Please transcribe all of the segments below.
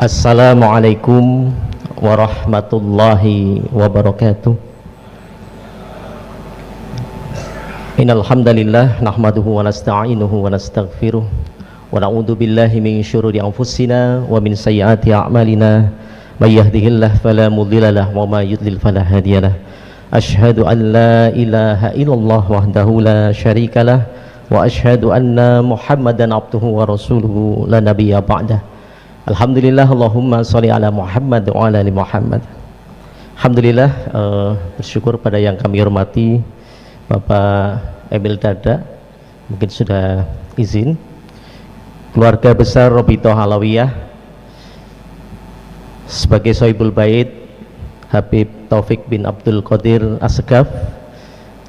Assalamualaikum warahmatullahi wabarakatuh. Innal hamdalillah nahmaduhu wa nasta'inuhu wa nastaghfiruh wa na'udzu billahi min syururi anfusina wa min sayyiati a'malina may yahdihillahu fala mudilla lahu wa may yudlil fala hadiyalah. Asyhadu an la ilaha illallah wahdahu la syarikalah wa asyhadu anna Muhammadan abduhu wa rasuluhu la nabiyya ba'dah. Alhamdulillah, Allahumma sholli ala Muhammad wa ala ali Muhammad. Alhamdulillah, bersyukur pada yang kami hormati Bapak Emil Dada, mungkin sudah izin, keluarga besar Robitoh Alawiyah, sebagai Sohibul Bait Habib Taufik bin Abdul Qadir Assegaf,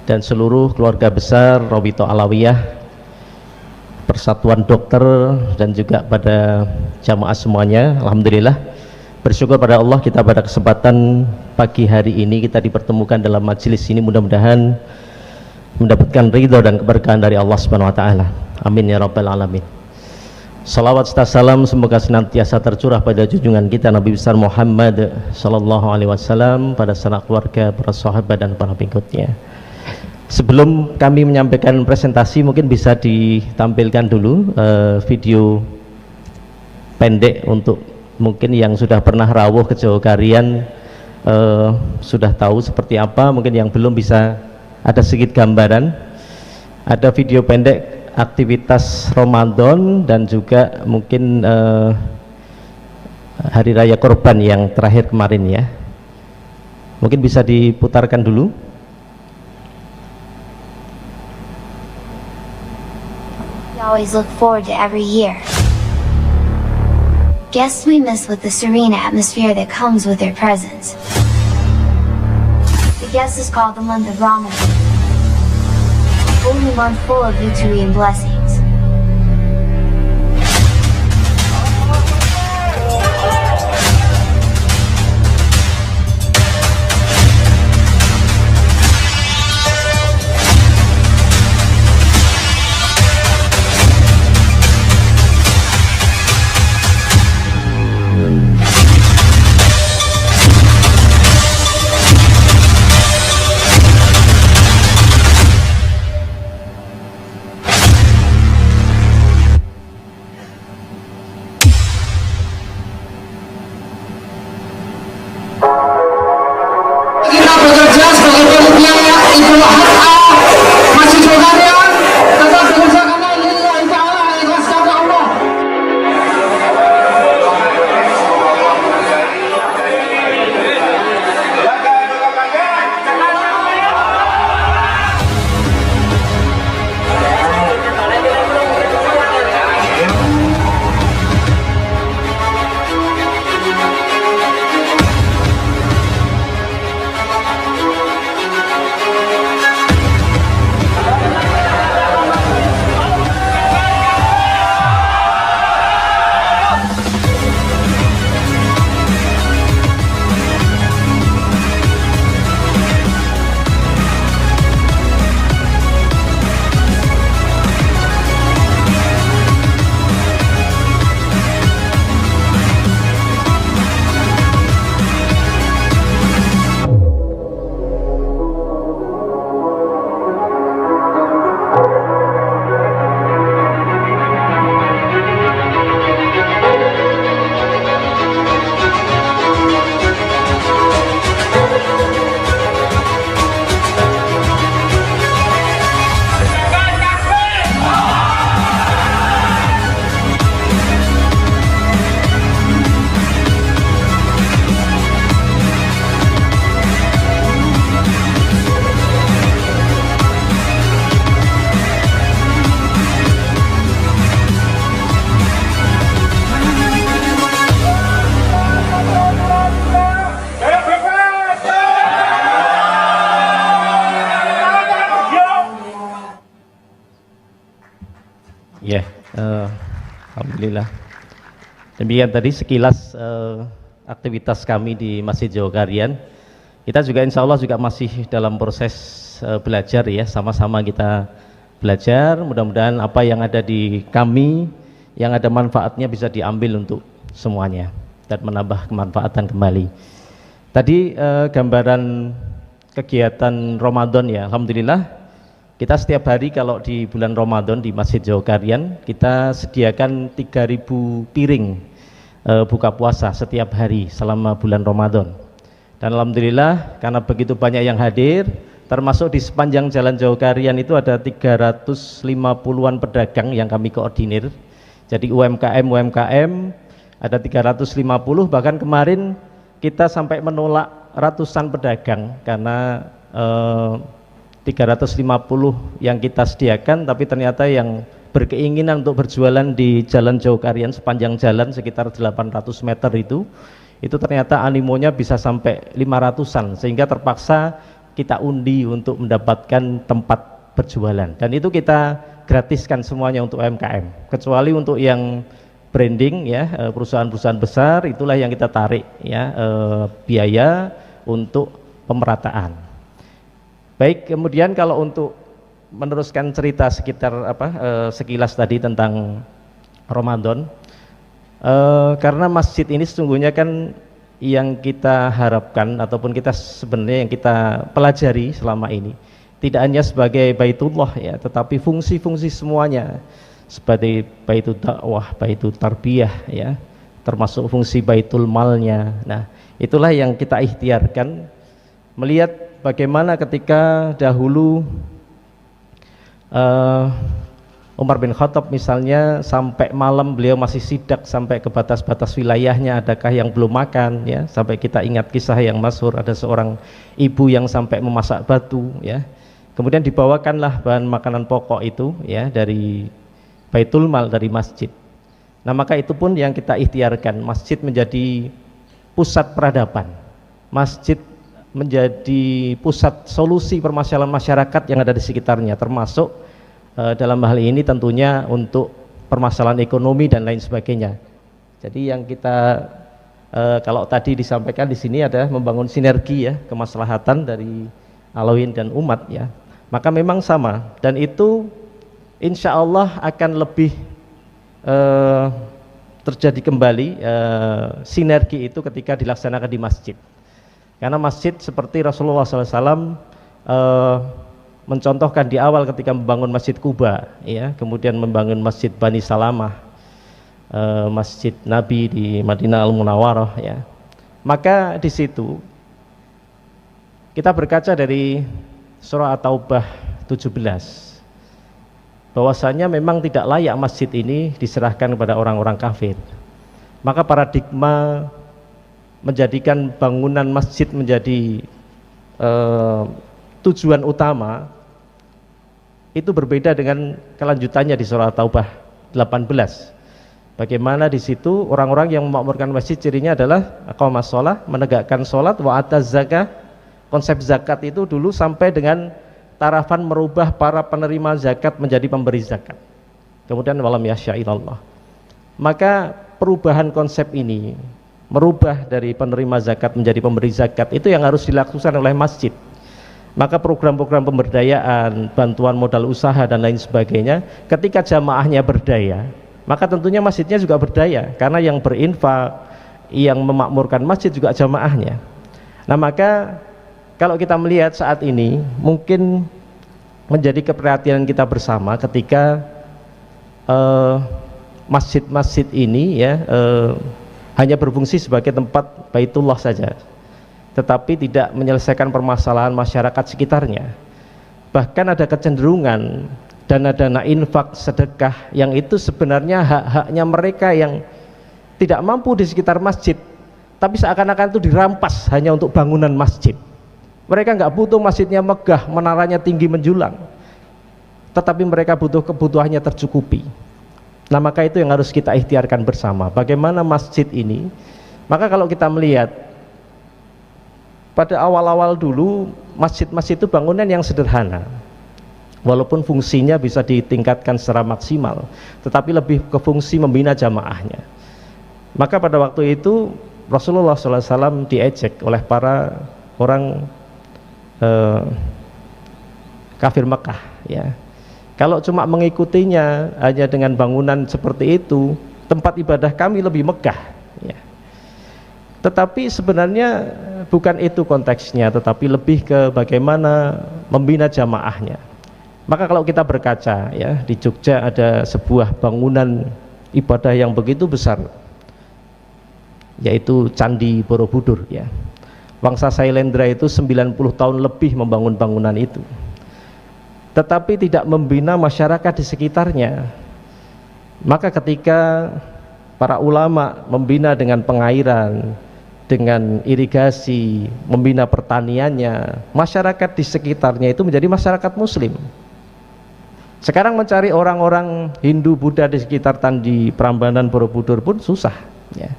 dan seluruh keluarga besar Robitoh Alawiyah, Persatuan Dokter, dan juga pada jamaah semuanya. Alhamdulillah, bersyukur pada Allah kita pada kesempatan pagi hari ini kita dipertemukan dalam majelis ini, mudah-mudahan mendapatkan ridho dan keberkahan dari Allah Subhanahu wa taala. Amin ya rabbal alamin. Salawat serta salam semoga senantiasa tercurah pada junjungan kita Nabi besar Muhammad sallallahu alaihi wasallam, pada sanak keluarga, para sahabat dan para pengikutnya. Sebelum kami menyampaikan presentasi, mungkin bisa ditampilkan dulu video pendek untuk mungkin yang sudah pernah rawuh ke Jogarian sudah tahu seperti apa, mungkin yang belum bisa ada sedikit gambaran. Ada video pendek aktivitas Ramadan dan juga mungkin Hari Raya Kurban yang terakhir kemarin ya. Mungkin bisa diputarkan dulu. Always look forward to every year. Guests we miss with the serene atmosphere that comes with their presence. The guest is called the month of Ramadan, a holy month full of victory and blessings. Alhamdulillah. Demikian tadi sekilas aktivitas kami di Masjid Jogarian. Kita juga insya Allah juga masih dalam proses belajar ya, sama-sama kita belajar. Mudah-mudahan apa yang ada di kami, yang ada manfaatnya bisa diambil untuk semuanya. dan menambah kemanfaatan kembali. Tadi gambaran kegiatan Ramadan ya, alhamdulillah kita setiap hari kalau di bulan Ramadan di Masjid Jogarian kita sediakan 3.000 piring buka puasa setiap hari selama bulan Ramadan. Dan alhamdulillah karena begitu banyak yang hadir, termasuk di sepanjang jalan Jogarian itu ada 350-an pedagang yang kami koordinir. Jadi UMKM ada 350, bahkan kemarin kita sampai menolak ratusan pedagang karena 350 yang kita sediakan, tapi ternyata yang berkeinginan untuk berjualan di Jalan Jogarian sepanjang jalan sekitar 800 meter itu ternyata animonya bisa sampai 500-an, sehingga terpaksa kita undi untuk mendapatkan tempat berjualan, dan itu kita gratiskan semuanya untuk UMKM, kecuali untuk yang branding ya, perusahaan-perusahaan besar itulah yang kita tarik ya biaya untuk pemerataan. Baik, kemudian kalau untuk meneruskan cerita sekitar sekilas tadi tentang Ramadan, karena masjid ini sesungguhnya kan yang kita harapkan ataupun kita sebenarnya yang kita pelajari selama ini tidak hanya sebagai baitullah ya, tetapi fungsi-fungsi semuanya seperti baitul dakwah, baitul tarbiyah ya, termasuk fungsi baitul malnya. Nah, itulah yang kita ikhtiarkan, melihat bagaimana ketika dahulu Umar bin Khattab misalnya sampai malam beliau masih sidak sampai ke batas-batas wilayahnya, adakah yang belum makan ya, sampai kita ingat kisah yang masyhur ada seorang ibu yang sampai memasak batu ya, kemudian dibawakanlah bahan makanan pokok itu ya dari Baitul Mal, dari masjid. Nah, maka itu pun yang kita ikhtiarkan, masjid menjadi pusat peradaban, masjid menjadi pusat solusi permasalahan masyarakat yang ada di sekitarnya, termasuk dalam hal ini tentunya untuk permasalahan ekonomi dan lain sebagainya. Jadi yang kita kalau tadi disampaikan di sini ada membangun sinergi ya, kemaslahatan dari Alawiyyin dan umat ya, maka memang sama, dan itu insya Allah akan lebih terjadi kembali sinergi itu ketika dilaksanakan di masjid, karena masjid seperti Rasulullah SAW mencontohkan di awal ketika membangun Masjid Kuba ya, kemudian membangun Masjid Bani Salamah, Masjid Nabi di Madinah Al-Munawwarah ya, maka di situ kita berkaca dari surah At-Taubah 17 bahwasanya memang tidak layak masjid ini diserahkan kepada orang-orang kafir. Maka paradigma menjadikan bangunan masjid menjadi tujuan utama itu berbeda dengan kelanjutannya di surah Taubah 18. Bagaimana di situ orang-orang yang memakmurkan masjid cirinya adalah aqamas shalah, menegakkan sholat, wa ataz zakah. Konsep zakat itu dulu sampai dengan tarafan merubah para penerima zakat menjadi pemberi zakat. Kemudian walam yasya'illallah. Maka perubahan konsep ini, merubah dari penerima zakat menjadi pemberi zakat, itu yang harus dilakukan oleh masjid. Maka program-program pemberdayaan, bantuan modal usaha dan lain sebagainya, ketika jamaahnya berdaya, maka tentunya masjidnya juga berdaya, karena yang berinfak, yang memakmurkan masjid juga jamaahnya. Nah, maka kalau kita melihat saat ini mungkin menjadi keperhatian kita bersama ketika masjid-masjid ini ya hanya berfungsi sebagai tempat baitullah saja, tetapi tidak menyelesaikan permasalahan masyarakat sekitarnya. Bahkan ada kecenderungan dana-dana infak, sedekah yang itu sebenarnya hak-haknya mereka yang tidak mampu di sekitar masjid, tapi seakan-akan itu dirampas hanya untuk bangunan masjid. Mereka nggak butuh masjidnya megah, menaranya tinggi menjulang, tetapi mereka butuh kebutuhannya tercukupi. Nah, maka itu yang harus kita ikhtiarkan bersama, bagaimana masjid ini. Maka kalau kita melihat pada awal-awal dulu, masjid-masjid itu bangunan yang sederhana, walaupun fungsinya bisa ditingkatkan secara maksimal, tetapi lebih ke fungsi membina jamaahnya. Maka pada waktu itu Rasulullah SAW diejek oleh para orang kafir Mekah ya, kalau cuma mengikutinya hanya dengan bangunan seperti itu, tempat ibadah kami lebih megah ya. Tetapi sebenarnya bukan itu konteksnya, tetapi lebih ke bagaimana membina jamaahnya. Maka kalau kita berkaca ya, di Jogja ada sebuah bangunan ibadah yang begitu besar, yaitu Candi Borobudur ya. Wangsa Sailendra itu 90 tahun lebih membangun bangunan itu, tetapi tidak membina masyarakat di sekitarnya. Maka ketika para ulama membina dengan pengairan, dengan irigasi, membina pertaniannya, masyarakat di sekitarnya itu menjadi masyarakat muslim. Sekarang mencari orang-orang Hindu Buddha di sekitar Candi Prambanan Borobudur pun susah ya.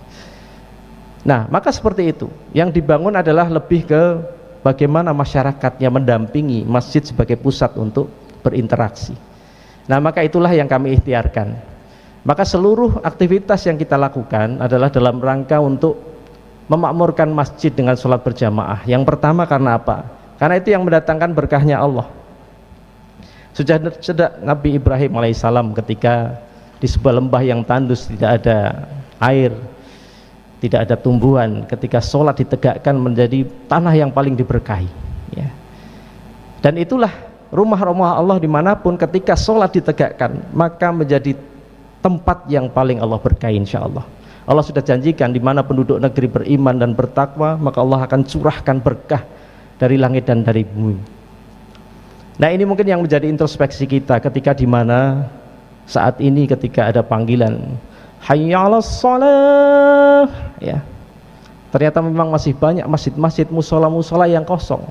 Nah, maka seperti itu. Yang dibangun adalah lebih ke bagaimana masyarakatnya mendampingi masjid sebagai pusat untuk berinteraksi. Nah, maka itulah yang kami ikhtiarkan. Maka seluruh aktivitas yang kita lakukan adalah dalam rangka untuk memakmurkan masjid dengan sholat berjamaah. Yang pertama karena apa? Karena itu yang mendatangkan berkahnya Allah. Sudah Nabi Ibrahim alaihissalam ketika di sebuah lembah yang tandus, tidak ada air, tidak ada tumbuhan, ketika sholat ditegakkan menjadi tanah yang paling diberkahi ya. Dan itulah rumah-rumah Allah dimanapun ketika sholat ditegakkan maka menjadi tempat yang paling Allah berkahi insya Allah. Allah sudah janjikan di mana penduduk negeri beriman dan bertakwa maka Allah akan curahkan berkah dari langit dan dari bumi. Nah, ini mungkin yang menjadi introspeksi kita ketika di mana saat ini ketika ada panggilan hayya 'alas shalah ya, ternyata memang masih banyak masjid-masjid, musola-musola yang kosong.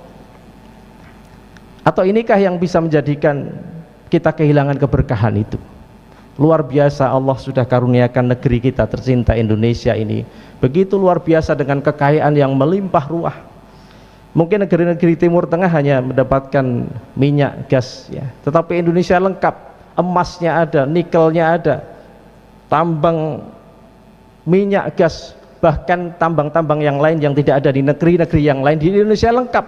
Atau inikah yang bisa menjadikan kita kehilangan keberkahan itu? Luar biasa Allah sudah karuniakan negeri kita tercinta Indonesia ini begitu luar biasa dengan kekayaan yang melimpah ruah. Mungkin negeri-negeri Timur Tengah hanya mendapatkan minyak, gas ya, tetapi Indonesia lengkap, emasnya ada, nikelnya ada, tambang minyak, gas, bahkan tambang-tambang yang lain yang tidak ada di negeri-negeri yang lain di Indonesia lengkap.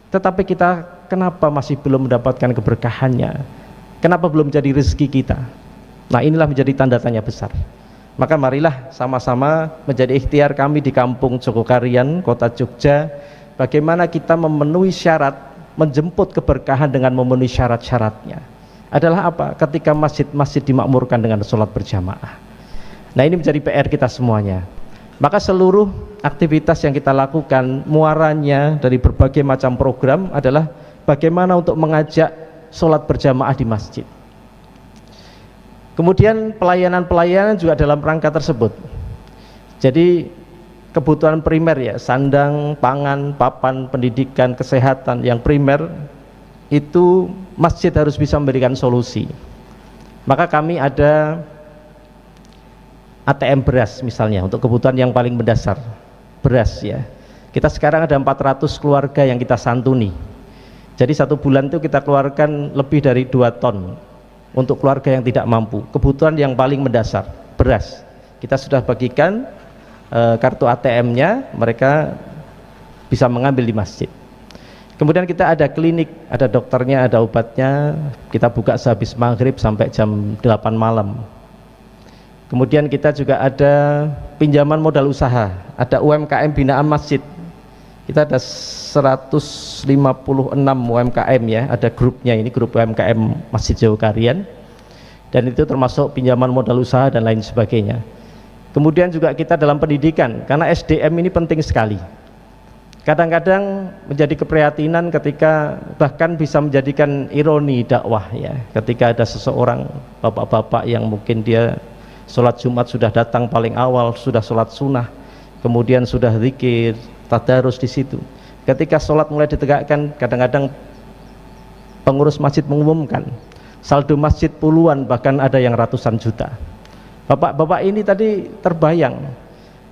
Tetapi kita kenapa masih belum mendapatkan keberkahannya? Kenapa belum jadi rezeki kita? Nah, inilah menjadi tanda tanya besar. Maka marilah sama-sama menjadi ikhtiar kami di kampung Jogokarian, kota Jogja, bagaimana kita memenuhi syarat menjemput keberkahan dengan memenuhi syarat-syaratnya. Adalah apa? Ketika masjid-masjid dimakmurkan dengan sholat berjamaah. Nah, ini menjadi PR kita semuanya. Maka seluruh aktivitas yang kita lakukan muaranya dari berbagai macam program adalah bagaimana untuk mengajak sholat berjamaah di masjid. Kemudian pelayanan-pelayanan juga dalam rangka tersebut. Jadi kebutuhan primer ya, sandang, pangan, papan, pendidikan, kesehatan yang primer itu masjid harus bisa memberikan solusi. Maka kami ada ATM beras misalnya untuk kebutuhan yang paling mendasar, beras ya. Kita sekarang ada 400 keluarga yang kita santuni. Jadi satu bulan itu kita keluarkan lebih dari 2 ton untuk keluarga yang tidak mampu. Kebutuhan yang paling mendasar, beras. Kita sudah bagikan kartu ATM-nya, mereka bisa mengambil di masjid. Kemudian kita ada klinik, ada dokternya, ada obatnya. Kita buka sehabis maghrib sampai jam 8 malam. Kemudian kita juga ada pinjaman modal usaha, ada UMKM binaan masjid. Kita ada 156 UMKM ya, ada grupnya, ini grup UMKM Masjid Jogokarian, dan itu termasuk pinjaman modal usaha dan lain sebagainya. Kemudian juga kita dalam pendidikan, karena SDM ini penting sekali. Kadang-kadang menjadi keprihatinan ketika bahkan bisa menjadikan ironi dakwah ya, ketika ada seseorang bapak-bapak yang mungkin dia sholat Jumat sudah datang paling awal, sudah sholat sunnah, kemudian sudah zikir, tadarus di situ. Ketika sholat mulai ditegakkan, kadang-kadang pengurus masjid mengumumkan saldo masjid puluhan, bahkan ada yang ratusan juta. Bapak-bapak ini tadi terbayang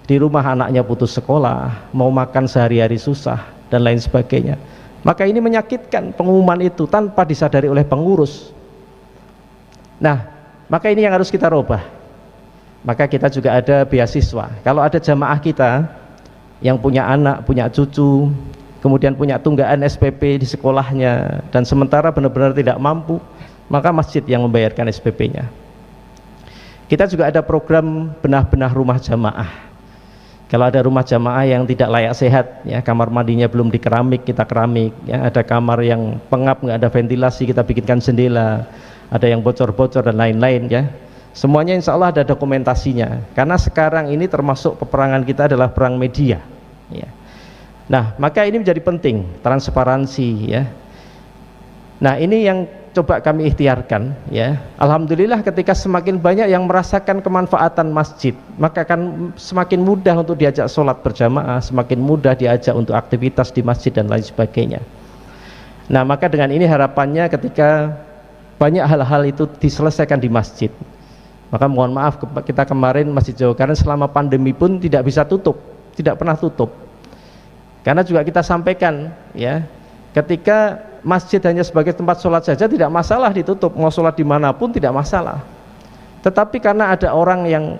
di rumah anaknya putus sekolah, mau makan sehari-hari susah dan lain sebagainya. Maka ini menyakitkan pengumuman itu tanpa disadari oleh pengurus. Nah, maka ini yang harus kita rubah. Maka kita juga ada beasiswa. Kalau ada jamaah kita yang punya anak, punya cucu, kemudian punya tunggaan SPP di sekolahnya, dan sementara benar-benar tidak mampu, maka masjid yang membayarkan SPP-nya. Kita juga ada program benah-benah rumah jamaah. Kalau ada rumah jamaah yang tidak layak sehat, ya, kamar mandinya belum dikeramik, kita keramik, ya, ada kamar yang pengap, nggak ada ventilasi, kita bikinkan jendela, ada yang bocor-bocor dan lain-lain, ya. Semuanya insya Allah ada dokumentasinya, karena sekarang ini termasuk peperangan kita adalah perang media, ya. Nah, maka ini menjadi penting, transparansi, ya. Nah, ini yang coba kami ikhtiarkan, ya. Alhamdulillah ketika semakin banyak yang merasakan kemanfaatan masjid, maka akan semakin mudah untuk diajak sholat berjamaah, semakin mudah diajak untuk aktivitas di masjid dan lain sebagainya. Nah, maka dengan ini harapannya ketika banyak hal-hal itu diselesaikan di masjid, maka mohon maaf kita kemarin Masjid Jawa Karan selama pandemi pun tidak bisa tutup, tidak pernah tutup, karena juga kita sampaikan, ya, ketika masjid hanya sebagai tempat sholat saja tidak masalah ditutup, mau sholat dimanapun tidak masalah. Tetapi karena ada orang yang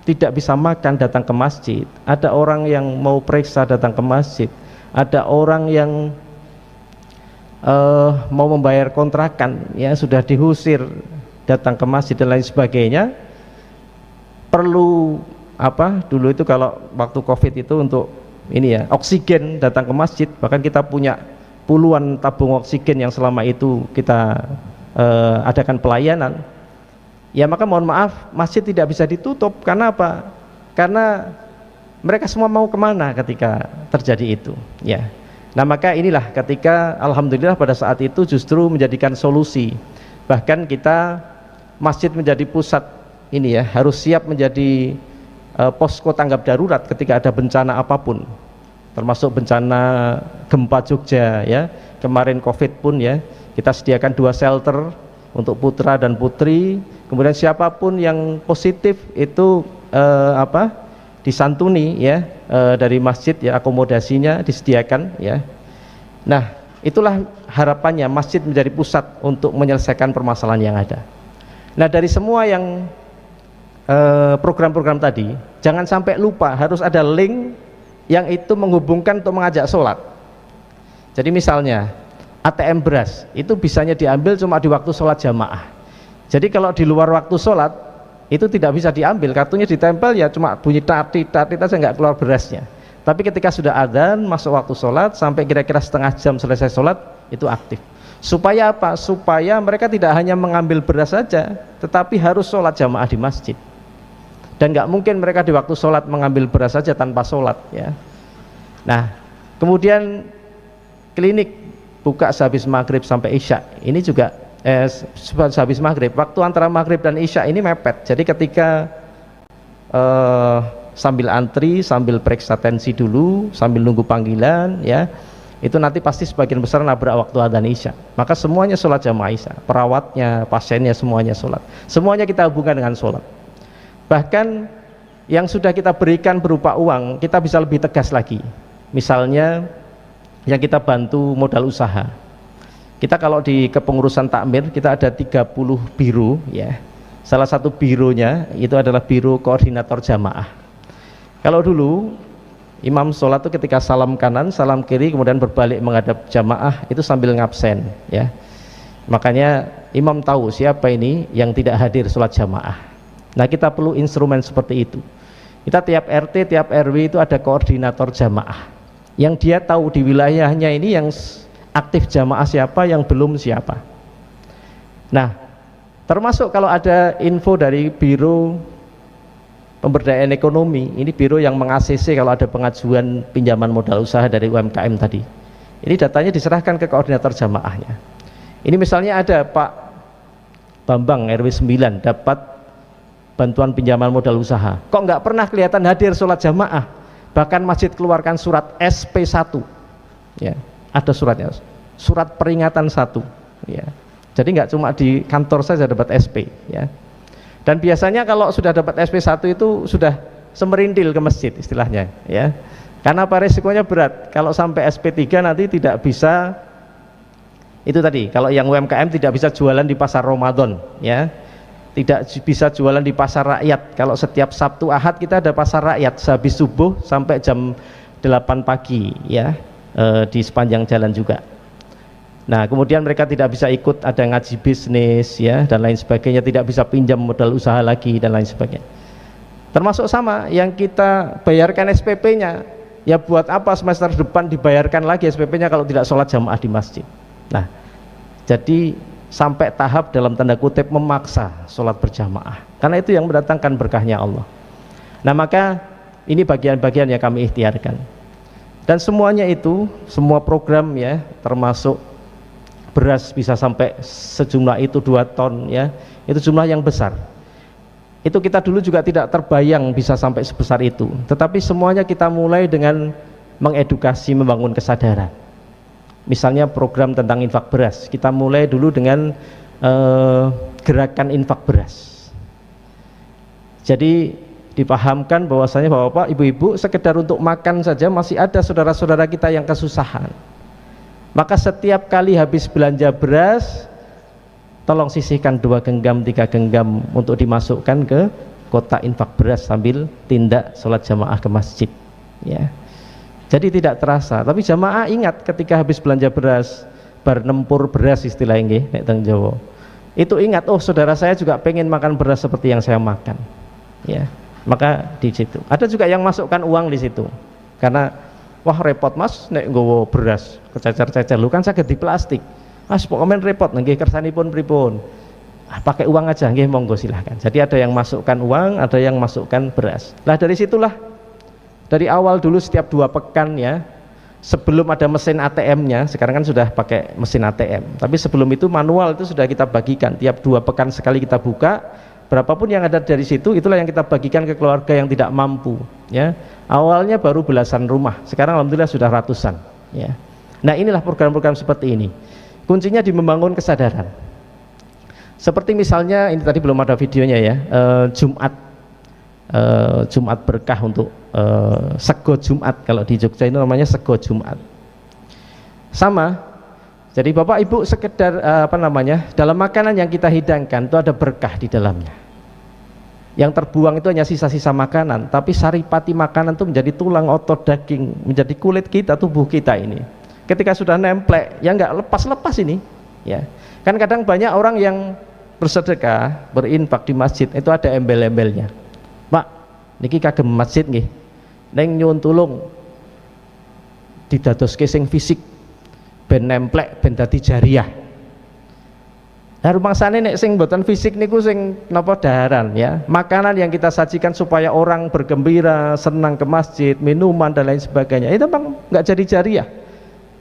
tidak bisa makan datang ke masjid, ada orang yang mau periksa datang ke masjid, ada orang yang mau membayar kontrakan, ya, sudah diusir datang ke masjid dan lain sebagainya, perlu apa, dulu itu kalau waktu COVID itu untuk ini, ya, oksigen datang ke masjid, bahkan kita punya puluhan tabung oksigen yang selama itu kita adakan pelayanan, ya, maka mohon maaf masjid tidak bisa ditutup. Karena apa? Karena mereka semua mau kemana ketika terjadi itu, ya. Nah, maka inilah ketika alhamdulillah pada saat itu justru menjadikan solusi, bahkan kita masjid menjadi pusat ini, ya, harus siap menjadi posko tanggap darurat ketika ada bencana apapun, termasuk bencana gempa Jogja, ya, kemarin COVID pun, ya, kita sediakan 2 shelter untuk putra dan putri, kemudian siapapun yang positif itu disantuni, ya, dari masjid, ya, akomodasinya disediakan, ya. Nah, itulah harapannya masjid menjadi pusat untuk menyelesaikan permasalahan yang ada. Nah, dari semua yang program-program tadi, jangan sampai lupa harus ada link yang itu menghubungkan untuk mengajak sholat. Jadi misalnya ATM beras itu bisanya diambil cuma di waktu sholat jamaah. Jadi kalau di luar waktu sholat itu tidak bisa diambil, kartunya ditempel, ya, cuma bunyi tatit aja, nggak keluar berasnya. Tapi ketika sudah adzan masuk waktu sholat sampai kira-kira setengah jam selesai sholat itu aktif. Supaya apa? Supaya mereka tidak hanya mengambil beras saja, tetapi harus sholat jamaah di masjid. Dan nggak mungkin mereka di waktu sholat mengambil beras saja tanpa sholat, ya. Nah, kemudian klinik buka sehabis maghrib sampai isya, ini juga sehabis maghrib, waktu antara maghrib dan isya ini mepet. Jadi ketika sambil antri, sambil periksa tensi dulu, sambil nunggu panggilan, ya, itu nanti pasti sebagian besar nabrak waktu adzan isya. Maka semuanya sholat jamaah isya, perawatnya, pasiennya, semuanya sholat. Semuanya kita hubungkan dengan sholat. Bahkan yang sudah kita berikan berupa uang, kita bisa lebih tegas lagi. Misalnya yang kita bantu modal usaha, kita kalau di kepengurusan takmir kita ada 30 biro, ya. Salah satu bironya itu adalah biro koordinator jamaah. Kalau dulu imam sholat itu ketika salam kanan, salam kiri, kemudian berbalik menghadap jamaah itu sambil ngabsen, ya. Makanya imam tahu siapa ini yang tidak hadir sholat jamaah. Nah, kita perlu instrumen seperti itu. Kita tiap RT, tiap RW itu ada koordinator jamaah yang dia tahu di wilayahnya ini yang aktif jamaah siapa, yang belum siapa. Nah, termasuk kalau ada info dari Biro Pemberdayaan Ekonomi, ini biro yang meng-ACC kalau ada pengajuan pinjaman modal usaha dari UMKM tadi. Ini datanya diserahkan ke koordinator jamaahnya. Ini misalnya ada Pak Bambang RW 9 dapat bantuan pinjaman modal usaha, kok nggak pernah kelihatan hadir sholat jamaah, bahkan masjid keluarkan surat SP1, ya, ada suratnya, surat peringatan 1, ya. Jadi nggak cuma di kantor saja dapat SP, ya. Dan biasanya kalau sudah dapat SP1 itu sudah semerintil ke masjid istilahnya, ya, karena apa, resikonya berat. Kalau sampai SP3 nanti tidak bisa, itu tadi, kalau yang UMKM tidak bisa jualan di pasar Ramadan, ya, tidak bisa jualan di pasar rakyat. Kalau setiap Sabtu Ahad kita ada pasar rakyat sehabis subuh sampai jam 8 pagi, ya, di sepanjang jalan juga. Nah, kemudian mereka tidak bisa ikut ada ngaji bisnis, ya, dan lain sebagainya, tidak bisa pinjam modal usaha lagi dan lain sebagainya. Termasuk sama yang kita bayarkan SPP-nya, ya buat apa semester depan dibayarkan lagi SPP-nya kalau tidak sholat jamaah di masjid. Nah, jadi sampai tahap dalam tanda kutip memaksa sholat berjamaah, karena itu yang mendatangkan berkahnya Allah. Nah, maka ini bagian-bagian yang kami ikhtiarkan, dan semuanya itu, semua program ya, termasuk beras bisa sampai sejumlah itu 2 ton ya, itu jumlah yang besar. Itu kita dulu juga tidak terbayang bisa sampai sebesar itu, tetapi semuanya kita mulai dengan mengedukasi, membangun kesadaran. Misalnya program tentang infak beras, kita mulai dulu dengan gerakan infak beras. Jadi dipahamkan bahwasanya bapak-bapak, ibu-ibu, sekedar untuk makan saja masih ada saudara-saudara kita yang kesusahan. Maka setiap kali habis belanja beras, tolong sisihkan 2 genggam, 3 genggam untuk dimasukkan ke kotak infak beras sambil tindak sholat jamaah ke masjid ya. Jadi tidak terasa, tapi jamaah ingat ketika habis belanja beras, bar nempur beras istilahnya nek teng Jawa, itu ingat, oh saudara saya juga pengen makan beras seperti yang saya makan ya. Maka di situ ada juga yang masukkan uang di situ, karena wah repot mas nek nggowo beras kececer-cecer, lu kan saged di plastik, mas pokoknya repot nggih kersanipun pripun, pakai uang aja nggih, monggo silahkan. Jadi ada yang masukkan uang, ada yang masukkan beras. Lah dari situlah, dari awal dulu setiap 2 pekan ya, sebelum ada mesin ATM-nya, sekarang kan sudah pakai mesin ATM, tapi sebelum itu manual, itu sudah kita bagikan, tiap 2 pekan sekali kita buka, berapapun yang ada dari situ, itulah yang kita bagikan ke keluarga yang tidak mampu ya. Awalnya baru belasan rumah, sekarang alhamdulillah sudah ratusan ya. Nah, inilah program-program seperti ini, kuncinya di membangun kesadaran. Seperti misalnya ini tadi belum ada videonya ya, Jumat berkah untuk sego Jumat, kalau di Jogja itu namanya sego Jumat. Sama, jadi bapak ibu sekedar dalam makanan yang kita hidangkan itu ada berkah di dalamnya. Yang terbuang itu hanya sisa-sisa makanan, tapi saripati makanan itu menjadi tulang, otot, daging, menjadi kulit kita, tubuh kita ini. Ketika sudah nemplek, ya nggak lepas-lepas ini ya. Kan kadang banyak orang yang bersedekah, berinfak di masjid, itu ada embel-embelnya, Pak niki kagem masjid nggih, neng nyuwun tulung didadoske sing fisik ben nemplek, ben dadi jariah. Nah rumangsane nek sing mboten fisik niku sing napa daharan ya, makanan yang kita sajikan supaya orang bergembira, senang ke masjid, minuman dan lain sebagainya, itu memang nggak jadi jariah,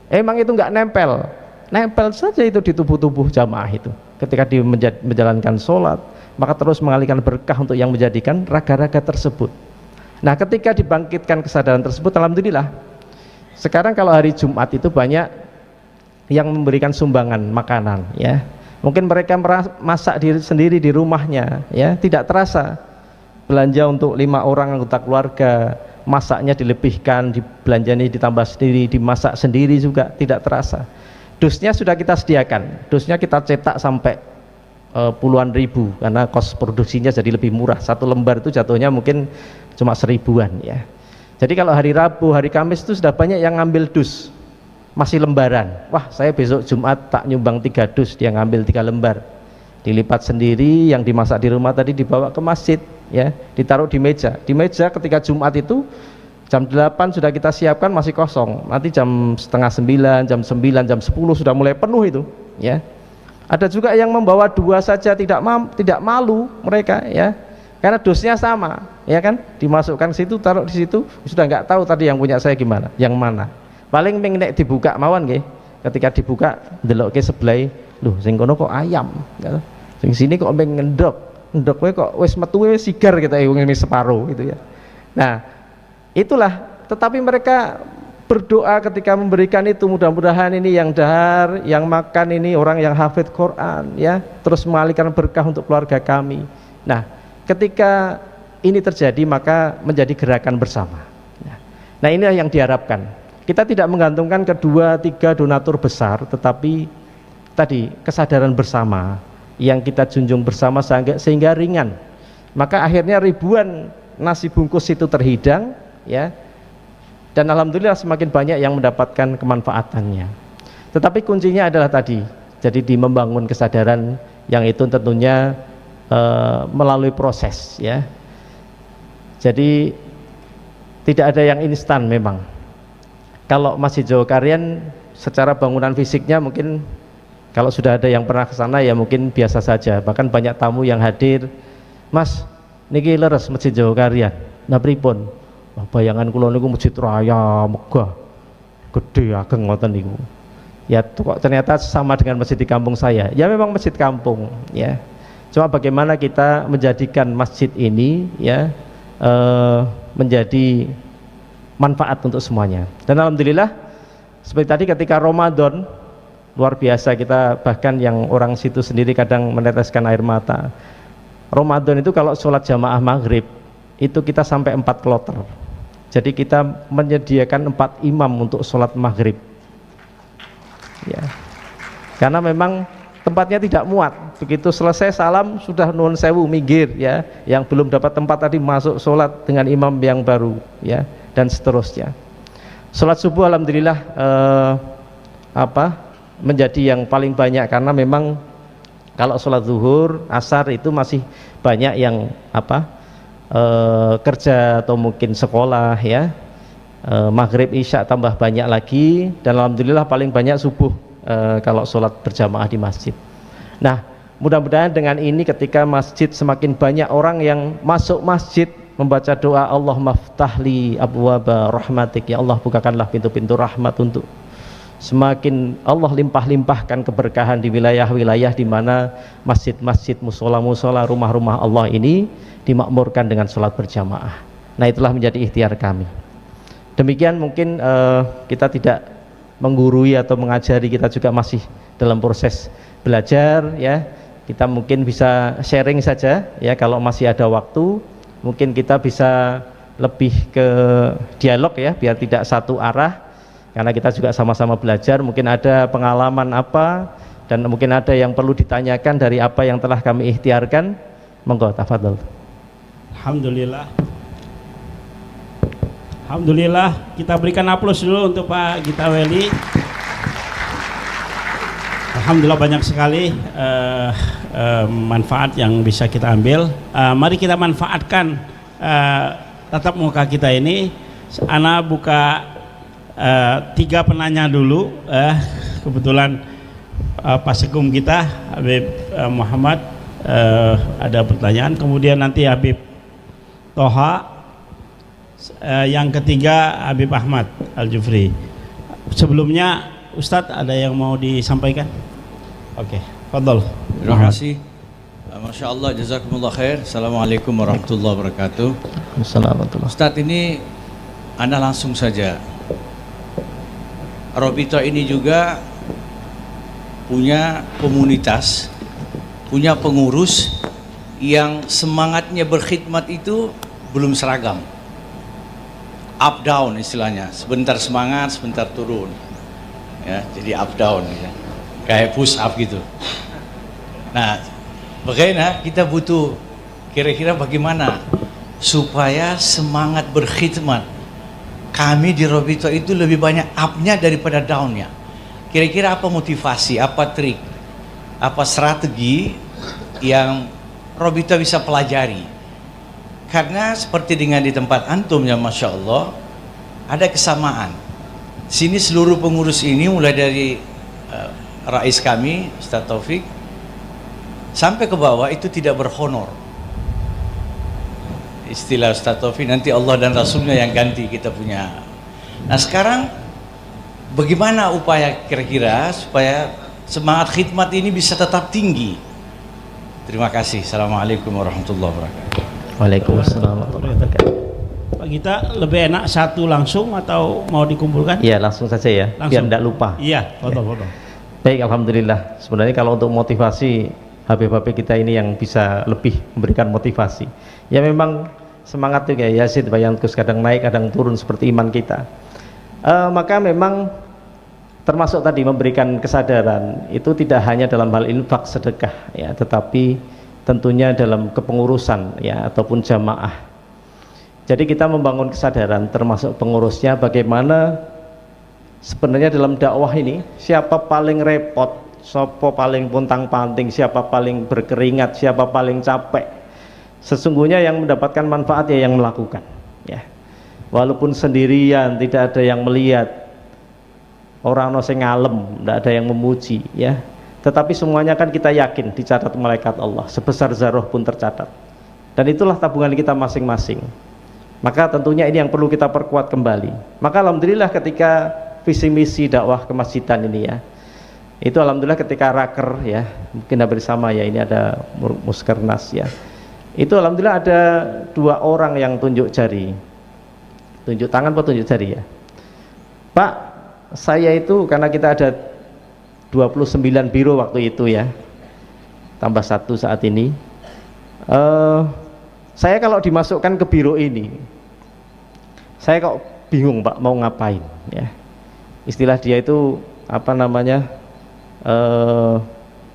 emang itu nggak nempel saja itu di tubuh-tubuh jamaah itu. Ketika dia menjalankan sholat, maka terus mengalihkan berkah untuk yang menjadikan raga-raga tersebut. Nah ketika dibangkitkan kesadaran tersebut, alhamdulillah sekarang kalau hari Jumat itu banyak yang memberikan sumbangan makanan ya. Mungkin mereka masak sendiri di rumahnya ya, tidak terasa belanja untuk 5 orang anggota keluarga, masaknya dilebihkan, dibelanjani ditambah sendiri, dimasak sendiri juga tidak terasa. Dusnya sudah kita sediakan, dusnya kita cetak sampai puluhan ribu, karena kos produksinya jadi lebih murah. 1 lembar itu jatuhnya mungkin cuma 1000-an ya. Jadi kalau hari Rabu, hari Kamis itu sudah banyak yang ngambil dus, masih lembaran. Wah saya besok Jumat tak nyumbang 3 dus, dia ngambil 3 lembar, dilipat sendiri, yang dimasak di rumah tadi dibawa ke masjid ya, ditaruh di meja. Di meja ketika Jumat itu jam 8 sudah kita siapkan, masih kosong, nanti jam setengah 9, jam 9, jam 10 sudah mulai penuh itu ya. Ada juga yang membawa 2 saja, tidak malu mereka ya, karena dosnya sama ya kan, dimasukkan situ, taruh di situ, sudah nggak tahu tadi yang punya saya gimana, yang mana. Paling nek dibuka mawon nggih, ketika dibuka ndelokke sebelah, lho sing kono kok ayam, sing sini kok ngendok kok wis metu wis sigar kita ini separuh gitu ya. Nah itulah, tetapi mereka berdoa ketika memberikan itu, mudah-mudahan ini yang dahar, yang makan ini orang yang hafid Quran ya, terus mengalihkan berkah untuk keluarga kami. Nah ketika ini terjadi maka menjadi gerakan bersama. Nah inilah yang diharapkan, kita tidak menggantungkan ke 2-3 donatur besar, tetapi tadi kesadaran bersama yang kita junjung bersama sehingga ringan. Maka akhirnya ribuan nasi bungkus itu terhidang ya, dan alhamdulillah semakin banyak yang mendapatkan kemanfaatannya. Tetapi kuncinya adalah tadi, jadi di membangun kesadaran yang itu tentunya melalui proses ya. Jadi tidak ada yang instan memang. Kalau Masjid Jogakarian secara bangunan fisiknya mungkin kalau sudah ada yang pernah ke sana ya mungkin biasa saja. Bahkan banyak tamu yang hadir, Mas, niki leres Masjid Jogakarian. Nah pripun? Wah, bayangan kula niku masjid raya megah. Gede ageng ngoten niku. Ya kok ternyata sama dengan masjid di kampung saya. Ya memang masjid kampung ya. Cuma bagaimana kita menjadikan masjid ini ya menjadi manfaat untuk semuanya. Dan alhamdulillah seperti tadi ketika Ramadan luar biasa, kita bahkan yang orang situ sendiri kadang meneteskan air mata. Ramadan itu kalau sholat jamaah maghrib itu kita sampai 4 kloter. Jadi kita menyediakan 4 imam untuk sholat maghrib ya. Karena memang tempatnya tidak muat. Begitu selesai salam sudah nuwun sewu minggir ya. Yang belum dapat tempat tadi masuk sholat dengan imam yang baru ya, dan seterusnya. Sholat subuh alhamdulillah menjadi yang paling banyak, karena memang kalau sholat zuhur, asar itu masih banyak yang kerja atau mungkin sekolah ya. Maghrib isya tambah banyak lagi, dan alhamdulillah paling banyak subuh kalau sholat berjamaah di masjid. Nah mudah-mudahan dengan ini ketika masjid semakin banyak orang yang masuk masjid membaca doa Allahumma ftahli abwaba rahmatik, ya Allah bukakanlah pintu-pintu rahmat untuk semakin Allah limpah-limpahkan keberkahan di wilayah-wilayah di mana masjid-masjid, musola-musola, rumah-rumah Allah ini dimakmurkan dengan sholat berjamaah. Nah itulah menjadi ikhtiar kami. Demikian mungkin kita tidak menggurui atau mengajari, kita juga masih dalam proses belajar ya. Kita mungkin bisa sharing saja ya, kalau masih ada waktu mungkin kita bisa lebih ke dialog ya, biar tidak satu arah, karena kita juga sama-sama belajar. Mungkin ada pengalaman apa dan mungkin ada yang perlu ditanyakan dari apa yang telah kami ikhtiarkan. Monggo tafadhol. Alhamdulillah, kita berikan aplaus dulu untuk Pak Gita Weli. Alhamdulillah banyak sekali manfaat yang bisa kita ambil. Mari kita manfaatkan tatap muka kita ini. Ana buka 3 penanya dulu. Kebetulan Pak Segum kita Habib Muhammad ada pertanyaan, kemudian nanti Habib Toha, yang ketiga Habib Ahmad Al-Jufri. Sebelumnya Ustadz ada yang mau disampaikan? Oke, fadhol. Terima kasih. Masya Allah, jazakumullah khair. Assalamualaikum warahmatullahi wabarakatuh. Assalamualaikum. Ustadz, ini Anda langsung saja. Robito ini juga punya komunitas, punya pengurus yang semangatnya berkhidmat itu belum seragam. Up down istilahnya, sebentar semangat, sebentar turun ya, jadi up down ya. Kayak push up gitu. Nah bagaimana kita butuh, kira-kira bagaimana supaya semangat berkhidmat kami di Robito itu lebih banyak up-nya daripada down-nya. Kira-kira apa motivasi, apa trik, apa strategi yang Robito bisa pelajari? Karena seperti dengan di tempat antum ya, Masya Allah, ada kesamaan. Sini seluruh pengurus ini mulai dari rais kami Ustaz Taufik sampai ke bawah itu tidak berhonor. Istilah Ustaz Taufik, nanti Allah dan Rasulnya yang ganti kita punya. Nah sekarang bagaimana upaya kira-kira supaya semangat khidmat ini bisa tetap tinggi? Terima kasih. Assalamualaikum warahmatullahi wabarakatuh. Waalaikumsalam warahmatullahi wabarakatuh. Pak Gita, lebih enak satu langsung atau mau dikumpulkan? Iya langsung saja ya, langsung, biar tidak lupa. Iya, foto-foto. Baik, alhamdulillah. Sebenarnya kalau untuk motivasi Habib-habib kita ini yang bisa lebih memberikan motivasi, ya memang semangat itu kayak Yazid Bayankus, kadang naik kadang turun seperti iman kita. Maka memang termasuk tadi memberikan kesadaran itu tidak hanya dalam hal infak sedekah ya, tetapi tentunya dalam kepengurusan ya ataupun jamaah. Jadi kita membangun kesadaran termasuk pengurusnya, bagaimana sebenarnya dalam dakwah ini siapa paling repot, siapa paling pontang-panting, siapa paling berkeringat, siapa paling capek. Sesungguhnya yang mendapatkan manfaat ya yang melakukan, ya. Walaupun sendirian, tidak ada yang melihat, orang no sing ngalem, tidak ada yang memuji, ya. Tetapi semuanya kan kita yakin dicatat malaikat Allah, sebesar zarah pun tercatat. Dan itulah tabungan kita masing-masing. Maka tentunya ini yang perlu kita perkuat kembali. Maka alhamdulillah ketika visi misi dakwah kemasjidan ini ya, itu alhamdulillah ketika raker ya, mungkin hampir sama ya, ini ada muskernas ya, itu alhamdulillah ada 2 orang yang tunjuk jari, tunjuk tangan atau tunjuk jari ya, Pak, saya itu karena kita ada 29 biro waktu itu ya, tambah 1 saat ini, saya kalau dimasukkan ke biro ini, saya kok bingung Pak mau ngapain ya. Istilah dia itu apa namanya,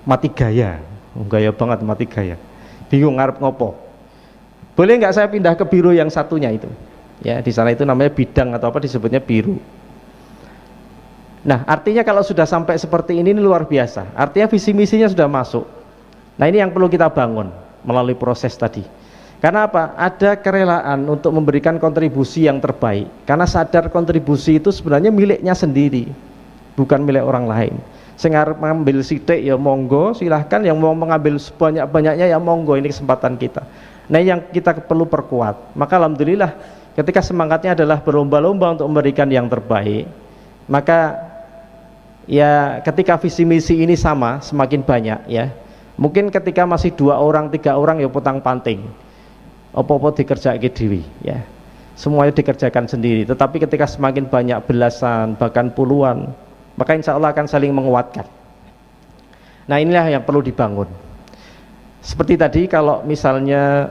mati gaya, gaya banget, mati gaya, bingung ngarep ngopo. Boleh nggak saya pindah ke biro yang satunya itu ya, di sana itu namanya bidang atau apa disebutnya biro. Nah artinya kalau sudah sampai seperti ini luar biasa, artinya visi misinya sudah masuk. Nah ini yang perlu kita bangun melalui proses tadi. Karena apa? Ada kerelaan untuk memberikan kontribusi yang terbaik, karena sadar kontribusi itu sebenarnya miliknya sendiri, bukan milik orang lain. Sing arep mengambil sithik ya monggo, silahkan. Yang mau mengambil sebanyak-banyaknya ya monggo, ini kesempatan kita. Nah yang kita perlu perkuat. Maka alhamdulillah ketika semangatnya adalah berlomba-lomba untuk memberikan yang terbaik, maka ya ketika visi misi ini sama, semakin banyak ya, mungkin ketika masih 2 orang 3 orang ya potang panting, apa-apa dikerjakan dewi ya, semuanya dikerjakan sendiri. Tetapi ketika semakin banyak, belasan bahkan puluhan, maka insya Allah akan saling menguatkan. Nah inilah yang perlu dibangun. Seperti tadi kalau misalnya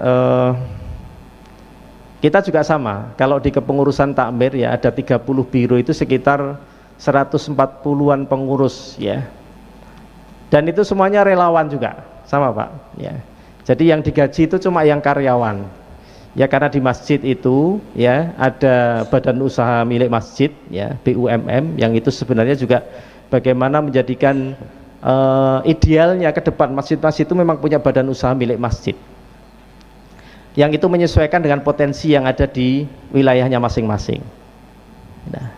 kita juga sama, kalau di kepengurusan takmir ya ada 30 biro, itu sekitar 140-an pengurus ya, dan itu semuanya relawan juga sama Pak ya. Jadi yang digaji itu cuma yang karyawan ya, karena di masjid itu ya ada badan usaha milik masjid ya, BUMM, yang itu sebenarnya juga bagaimana menjadikan idealnya ke depan masjid-masjid itu memang punya badan usaha milik masjid yang itu menyesuaikan dengan potensi yang ada di wilayahnya masing-masing. Nah,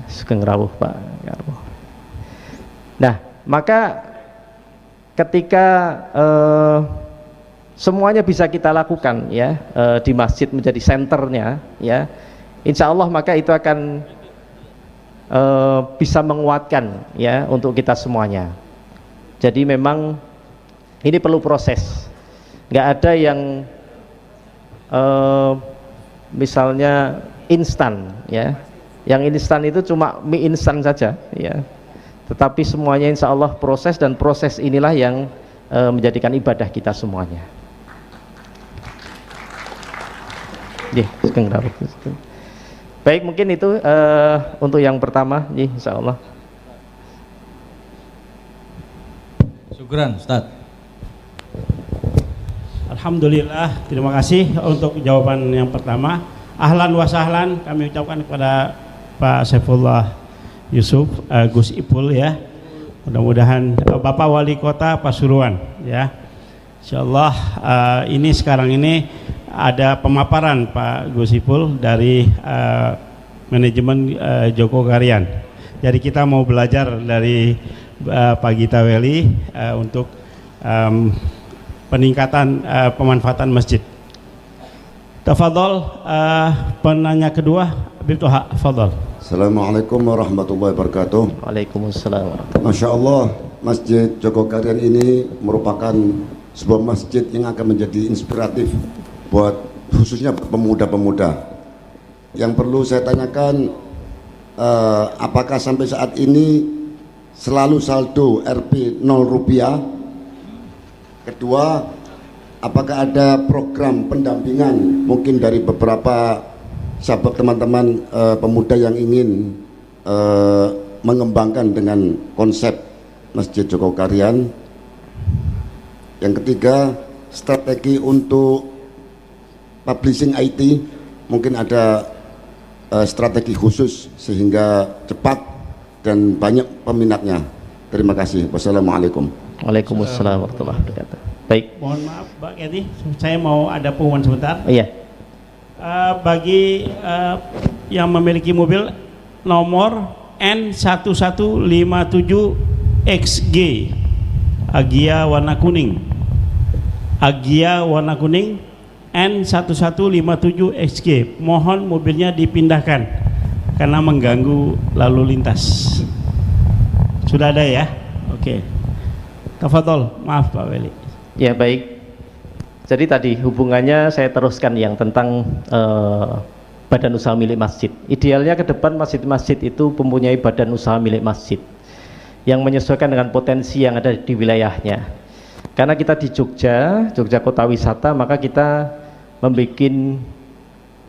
sugeng rawuh Pak. Nah, maka ketika semuanya bisa kita lakukan ya, di masjid menjadi senternya ya, insya Allah maka itu akan bisa menguatkan ya untuk kita semuanya. Jadi memang ini perlu proses, nggak ada yang misalnya instan ya, yang instan itu cuma mie instan saja ya, tetapi semuanya insya Allah proses, dan proses inilah yang menjadikan ibadah kita semuanya. Baik, mungkin itu untuk yang pertama, insya Allah. Syukran Ustaz. Alhamdulillah, terima kasih untuk jawaban yang pertama. Ahlan wa sahlan kami ucapkan kepada Pak Saifullah Yusuf Gus Ipul ya. Mudah-mudahan Bapak Wali Kota Pasuruan ya. Insyaallah ini sekarang ini ada pemaparan Pak Gus Ipul dari manajemen Joko Karyan. Jadi kita mau belajar dari Pak Gita Weli untuk peningkatan pemanfaatan masjid. Tafadhol penanya kedua, Habib Toha, tafadhol. Assalamualaikum warahmatullahi wabarakatuh. Waalaikumsalam. Masya Allah, Masjid Joko Karyan ini merupakan sebuah masjid yang akan menjadi inspiratif buat khususnya pemuda-pemuda. Yang perlu saya tanyakan, apakah sampai saat ini selalu saldo Rp 0? Kedua, apakah ada program pendampingan mungkin dari beberapa sahabat teman-teman pemuda yang ingin mengembangkan dengan konsep Masjid Joko Karyan? Yang ketiga, strategi untuk publishing IT, mungkin ada strategi khusus sehingga cepat dan banyak peminatnya. Terima kasih. Wassalamualaikum. Waalaikumsalam warahmatullahi wabarakatuh. Baik. Mohon maaf Mbak Kathy, saya mau ada pengumuman sebentar. Iya. Bagi yang memiliki mobil nomor N1157XG Agia warna kuning, Agia warna kuning N1157XG, mohon mobilnya dipindahkan karena mengganggu lalu lintas. Sudah ada ya? Oke. Tafadhol, maaf Pak Weli. Ya baik. Jadi tadi hubungannya saya teruskan yang tentang badan usaha milik masjid. Idealnya ke depan masjid-masjid itu mempunyai badan usaha milik masjid yang menyesuaikan dengan potensi yang ada di wilayahnya. Karena kita di Jogja kota wisata, maka kita membuat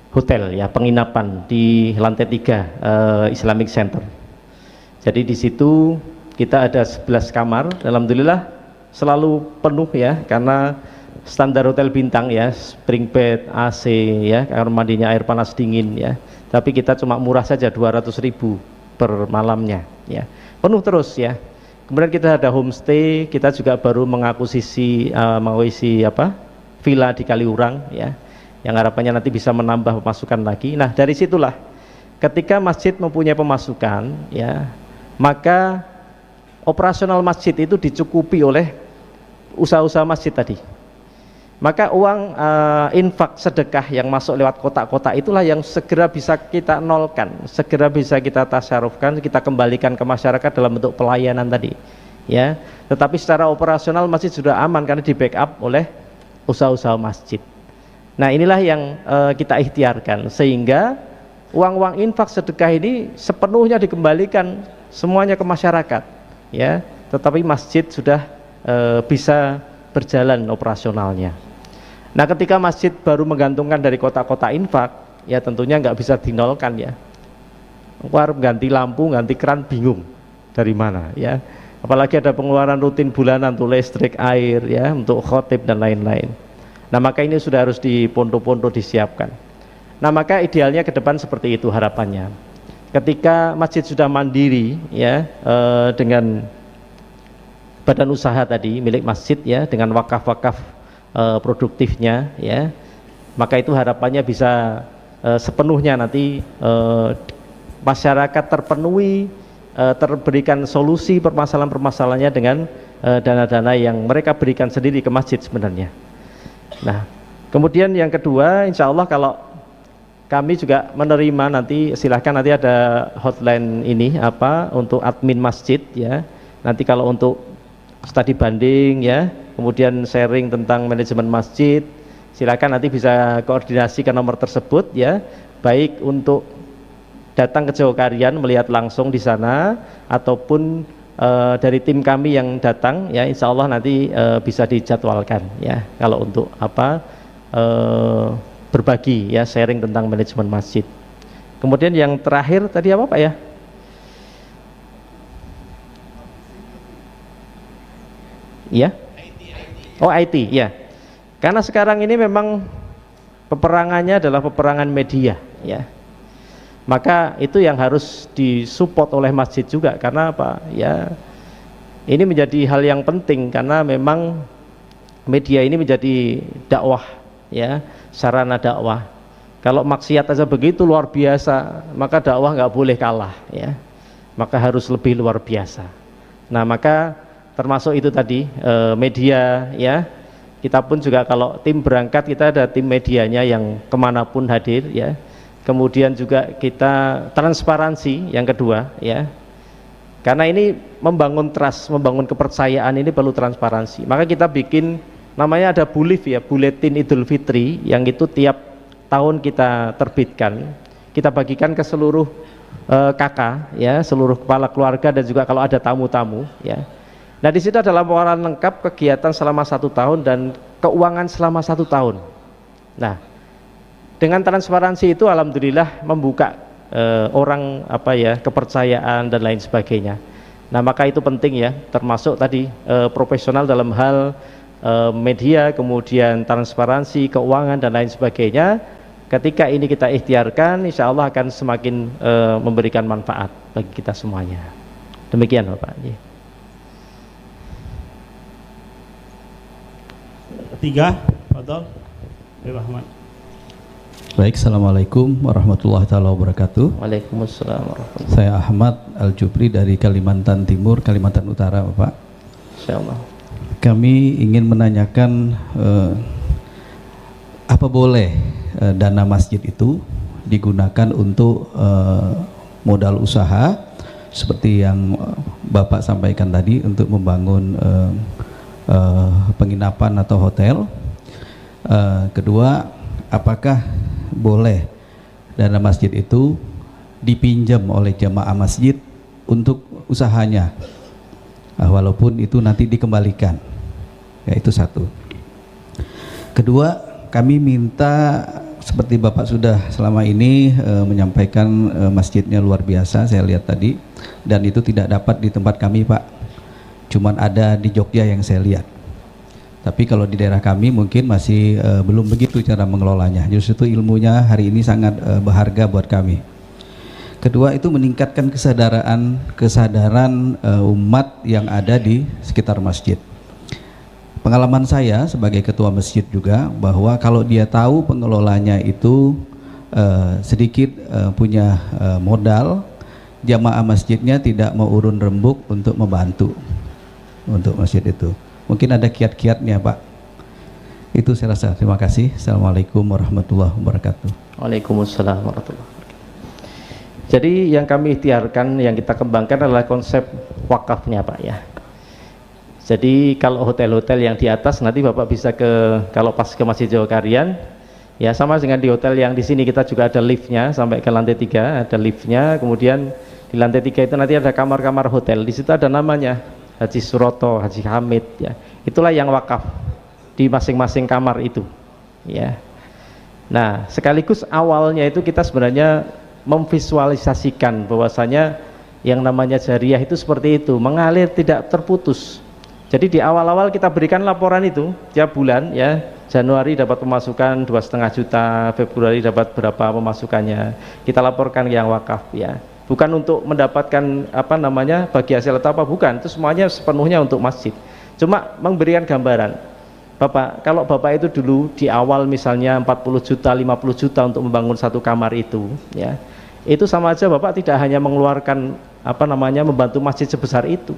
hotel ya, penginapan di lantai 3 Islamic Center. Jadi di situ kita ada 11 kamar, alhamdulillah selalu penuh ya, karena standar hotel bintang ya, spring bed, AC ya, kamar mandinya air panas dingin ya. Tapi kita cuma murah saja 200.000 per malamnya ya. Penuh terus ya. Kemudian kita ada homestay, kita juga baru mengakuisisi villa di Kaliurang ya. Yang harapannya nanti bisa menambah pemasukan lagi. Nah, dari situlah ketika masjid mempunyai pemasukan ya, maka operasional masjid itu dicukupi oleh usaha-usaha masjid tadi. Maka uang infak sedekah yang masuk lewat kotak-kotak itulah yang segera bisa kita nolkan, segera bisa kita tasarufkan, kita kembalikan ke masyarakat dalam bentuk pelayanan tadi ya. Tetapi secara operasional masjid sudah aman karena di backup oleh usaha-usaha masjid. Nah, inilah yang kita ikhtiarkan sehingga uang-uang infak sedekah ini sepenuhnya dikembalikan semuanya ke masyarakat ya. Tetapi masjid sudah bisa berjalan operasionalnya. Nah, ketika masjid baru menggantungkan dari kotak-kotak infak, ya tentunya nggak bisa dinolkan ya. Harus ganti lampu, ganti keran, bingung dari mana ya. Apalagi ada pengeluaran rutin bulanan untuk listrik, air ya, untuk khotib dan lain-lain. Nah, maka ini sudah harus di pondok-pondok disiapkan. Nah, maka idealnya ke depan seperti itu harapannya. Ketika masjid sudah mandiri ya, dengan badan usaha tadi milik masjid ya, dengan wakaf-wakaf produktifnya ya, maka itu harapannya bisa sepenuhnya nanti masyarakat terpenuhi, terberikan solusi permasalahan-permasalahannya dengan dana-dana yang mereka berikan sendiri ke masjid sebenarnya. Nah, kemudian yang kedua, insya Allah kalau kami juga menerima nanti, silahkan nanti ada hotline ini untuk admin masjid ya. Nanti kalau untuk studi banding ya, kemudian sharing tentang manajemen masjid, silakan nanti bisa koordinasi ke nomor tersebut ya, baik untuk datang ke Jogokarian melihat langsung di sana ataupun dari tim kami yang datang ya, insya Allah nanti bisa dijadwalkan ya, kalau untuk berbagi ya, sharing tentang manajemen masjid. Kemudian yang terakhir tadi apa Pak ya? Ya, oh IT ya, karena sekarang ini memang peperangannya adalah peperangan media ya, maka itu yang harus disupport oleh masjid juga, karena apa ya, ini menjadi hal yang penting karena memang media ini menjadi dakwah ya, sarana dakwah. Kalau maksiat aja begitu luar biasa, maka dakwah nggak boleh kalah ya, maka harus lebih luar biasa. Nah, maka termasuk itu tadi media ya, kita pun juga kalau tim berangkat kita ada tim medianya yang kemanapun hadir ya. Kemudian juga kita transparansi yang kedua ya, karena ini membangun trust, membangun kepercayaan ini perlu transparansi. Maka kita bikin namanya ada bulif ya, buletin Idul Fitri, yang itu tiap tahun kita terbitkan, kita bagikan ke seluruh kakak ya, seluruh kepala keluarga dan juga kalau ada tamu-tamu ya. Nah, di situ ada laporan lengkap kegiatan selama 1 tahun dan keuangan selama 1 tahun. Nah, dengan transparansi itu alhamdulillah membuka orang kepercayaan dan lain sebagainya. Nah, maka itu penting ya, termasuk tadi profesional dalam hal media, kemudian transparansi, keuangan dan lain sebagainya. Ketika ini kita ikhtiarkan, insya Allah akan semakin memberikan manfaat bagi kita semuanya. Demikian Bapak. 3, Fadol. Ahmad. Baik, Assalamualaikum warahmatullahi taala wabarakatuh. Waalaikumsalam warahmatullahi. Saya Ahmad Al-Jupri dari Kalimantan Timur, Kalimantan Utara, Bapak. Insyaallah. Kami ingin menanyakan apa boleh dana masjid itu digunakan untuk modal usaha seperti yang Bapak sampaikan tadi untuk membangun penginapan atau hotel. Kedua, apakah boleh dana masjid itu dipinjam oleh jamaah masjid untuk usahanya, walaupun itu nanti dikembalikan? Ya, itu satu. Kedua, kami minta, seperti Bapak sudah selama ini menyampaikan masjidnya luar biasa, saya lihat tadi, dan itu tidak dapat di tempat kami, Pak. Cuman ada di Jogja yang saya lihat. Tapi kalau di daerah kami mungkin masih belum begitu cara mengelolanya. Justru itu ilmunya hari ini sangat berharga buat kami. Kedua, itu meningkatkan kesadaran umat yang ada di sekitar masjid. Pengalaman saya sebagai ketua masjid juga, bahwa kalau dia tahu pengelolanya itu sedikit punya modal, jamaah masjidnya tidak mau urun rembuk untuk membantu untuk masjid itu. Mungkin ada kiat-kiatnya, Pak. Itu saya rasa. Terima kasih. Assalamualaikum warahmatullahi wabarakatuh. Waalaikumsalam warahmatullahi wabarakatuh. Jadi yang kami ikhtiarkan, yang kita kembangkan adalah konsep wakafnya, Pak, ya. Jadi kalau hotel-hotel yang di atas nanti Bapak bisa kalau pas ke Masjid Jogokarian, ya sama dengan di hotel yang di sini, kita juga ada liftnya sampai ke lantai 3, ada liftnya. Kemudian di lantai 3 itu nanti ada kamar-kamar hotel. Di situ ada namanya Haji Suroto, Haji Hamid, ya. Itulah yang wakaf di masing-masing kamar itu, ya. Nah, sekaligus awalnya itu kita sebenarnya memvisualisasikan bahwasanya yang namanya jariah itu seperti itu, mengalir tidak terputus. Jadi di awal-awal kita berikan laporan itu tiap bulan, ya. Januari dapat pemasukan 2,5 juta, Februari dapat berapa pemasukannya, kita laporkan yang wakaf, ya. Bukan untuk mendapatkan bagi hasil atau apa, bukan, itu semuanya sepenuhnya untuk masjid. Cuma memberikan gambaran, Bapak, kalau Bapak itu dulu di awal misalnya 40 juta, 50 juta untuk membangun satu kamar itu, ya, itu sama aja Bapak tidak hanya mengeluarkan membantu masjid sebesar itu,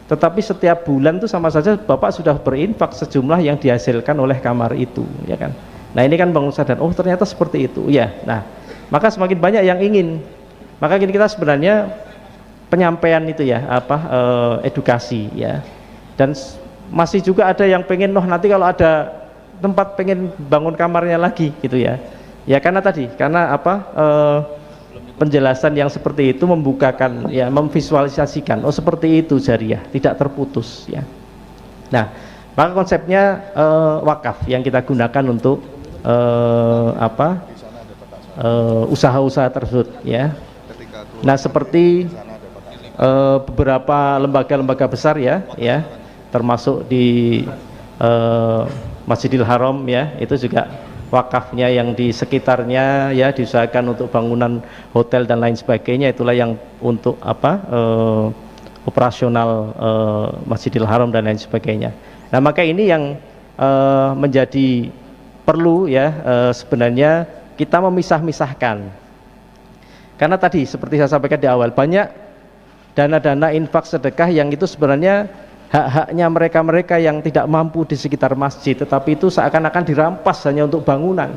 tetapi setiap bulan itu sama saja Bapak sudah berinfak sejumlah yang dihasilkan oleh kamar itu, ya kan. Nah, ini kan bangun sadar, oh ternyata seperti itu, ya. Nah, maka semakin banyak yang ingin. Maka kita sebenarnya penyampaian itu, ya, edukasi, ya. Dan masih juga ada yang pengen, nanti kalau ada tempat pengen bangun kamarnya lagi, gitu, ya. Ya karena penjelasan yang seperti itu membukakan, ya, memvisualisasikan, oh seperti itu jariah, tidak terputus, ya. Nah, maka konsepnya wakaf yang kita gunakan untuk usaha-usaha tersebut, ya. Nah, seperti beberapa lembaga-lembaga besar, ya, termasuk di Masjidil Haram, ya, itu juga wakafnya yang di sekitarnya, ya, diusahakan untuk bangunan hotel dan lain sebagainya, itulah yang untuk operasional Masjidil Haram dan lain sebagainya. Nah, maka ini yang menjadi perlu, ya, sebenarnya kita memisah-misahkan. Karena tadi seperti saya sampaikan di awal, banyak dana-dana infak sedekah yang itu sebenarnya hak-haknya mereka-mereka yang tidak mampu di sekitar masjid, tetapi itu seakan-akan dirampas hanya untuk bangunan.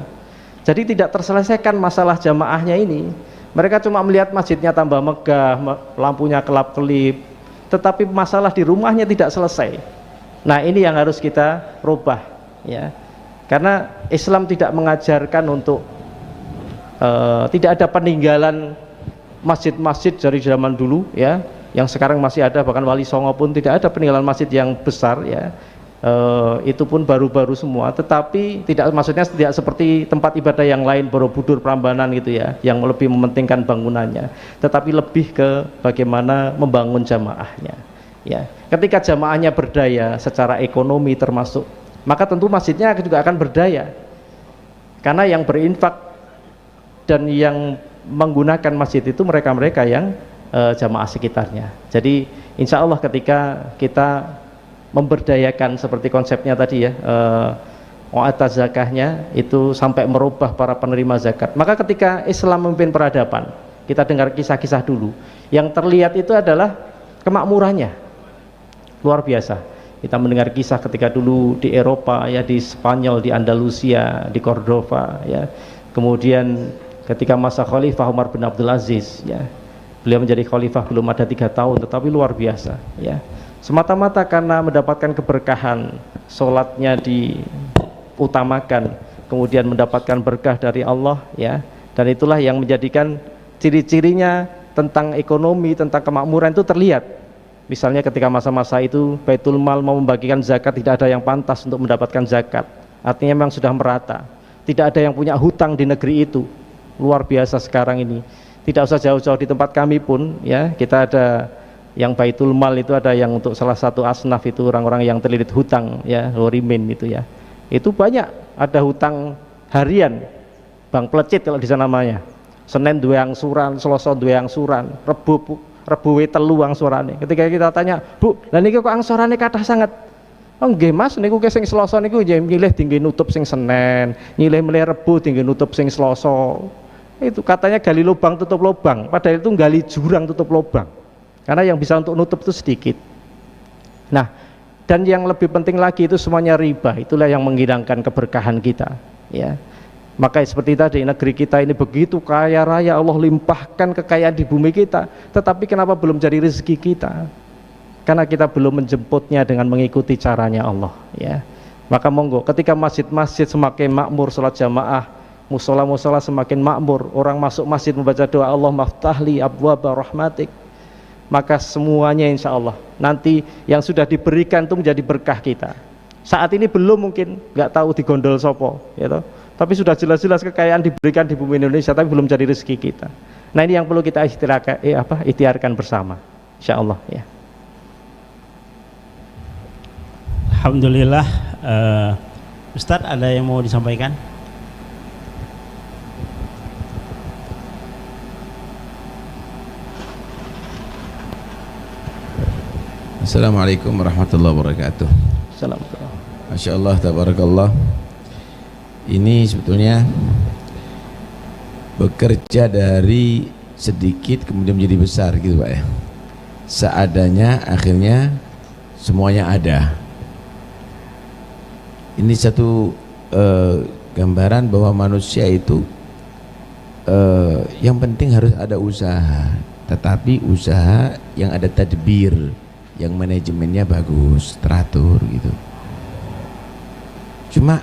Jadi tidak terselesaikan masalah jamaahnya ini. Mereka cuma melihat masjidnya tambah megah, lampunya kelap-kelip, tetapi masalah di rumahnya tidak selesai. Nah, ini yang harus kita rubah, ya. Karena Islam tidak mengajarkan untuk tidak ada peninggalan masjid-masjid dari zaman dulu, ya, yang sekarang masih ada, bahkan Wali Songo pun tidak ada peninggalan masjid yang besar, ya. Itu pun baru-baru semua, tetapi maksudnya tidak seperti tempat ibadah yang lain, Borobudur, Prambanan, gitu, ya, yang lebih mementingkan bangunannya, tetapi lebih ke bagaimana membangun jamaahnya, ya. Ketika jamaahnya berdaya secara ekonomi termasuk, maka tentu masjidnya juga akan berdaya, karena yang berinfak dan yang menggunakan masjid itu mereka-mereka yang jamaah sekitarnya. Jadi insya Allah ketika kita memberdayakan seperti konsepnya tadi, ya, zakahnya itu sampai merubah para penerima zakat. Maka ketika Islam memimpin peradaban, kita dengar kisah-kisah dulu, yang terlihat itu adalah kemakmurannya luar biasa. Kita mendengar kisah ketika dulu di Eropa, ya, di Spanyol, di Andalusia, di Cordova, ya. Kemudian ketika masa Khalifah Umar bin Abdul Aziz, ya, beliau menjadi khalifah belum ada 3 tahun, tetapi luar biasa, ya. Semata-mata karena mendapatkan keberkahan, sholatnya diutamakan, kemudian mendapatkan berkah dari Allah, ya. Dan itulah yang menjadikan ciri-cirinya tentang ekonomi, tentang kemakmuran itu terlihat. Misalnya ketika masa-masa itu Baitul Mal mau membagikan zakat, tidak ada yang pantas untuk mendapatkan zakat. Artinya memang sudah merata. Tidak ada yang punya hutang di negeri itu. Luar biasa sekarang ini. Tidak usah jauh-jauh di tempat kami pun, ya, kita ada yang Baitul Mal itu, ada yang untuk salah satu asnaf itu orang-orang yang terlilit hutang, ya, horimin itu, ya. Itu banyak, ada hutang harian, Bang Plecit kalau di sana namanya. Senin dua angsuran, Selasa dua angsuran, Rebu telu angsurane. Ketika kita tanya, "Bu, lah niki kok angsurane kathah sangat?" "Oh nggih Mas, niku sing Selasa niku nggih milih tinggi nutup sing Senin, milih Rebu tinggi nutup sing Selasa." Itu katanya gali lubang tutup lubang, padahal itu gali jurang tutup lubang. Karena yang bisa untuk nutup itu sedikit. Nah, dan yang lebih penting lagi itu semuanya riba. Itulah yang menghilangkan keberkahan kita, ya. Maka seperti tadi, negeri kita ini begitu kaya raya, Allah limpahkan kekayaan di bumi kita, tetapi kenapa belum jadi rezeki kita? Karena kita belum menjemputnya dengan mengikuti caranya Allah, ya. Maka monggo, ketika masjid-masjid semakin makmur, sholat jamaah, musola-musola semakin makmur, orang masuk masjid membaca doa Allah maftahli abwaba rahmatik, maka semuanya insya Allah nanti yang sudah diberikan itu menjadi berkah kita. Saat ini belum, mungkin nggak tahu digondol sopo, ya toh? Tapi sudah jelas-jelas kekayaan diberikan di bumi Indonesia, tapi belum jadi rezeki kita. Nah ini yang perlu kita ikhtiarkan bersama, insya Allah, ya. Alhamdulillah. Ustadz, ada yang mau disampaikan? Assalamualaikum warahmatullahi wabarakatuh. Assalamualaikum. Masya Allah, tabarakallah. Ini sebetulnya bekerja dari sedikit kemudian menjadi besar gitu Pak, ya. Seadanya akhirnya semuanya ada. Ini satu gambaran bahwa manusia itu yang penting harus ada usaha, tetapi usaha yang ada tadbir, yang manajemennya bagus, teratur gitu. Cuma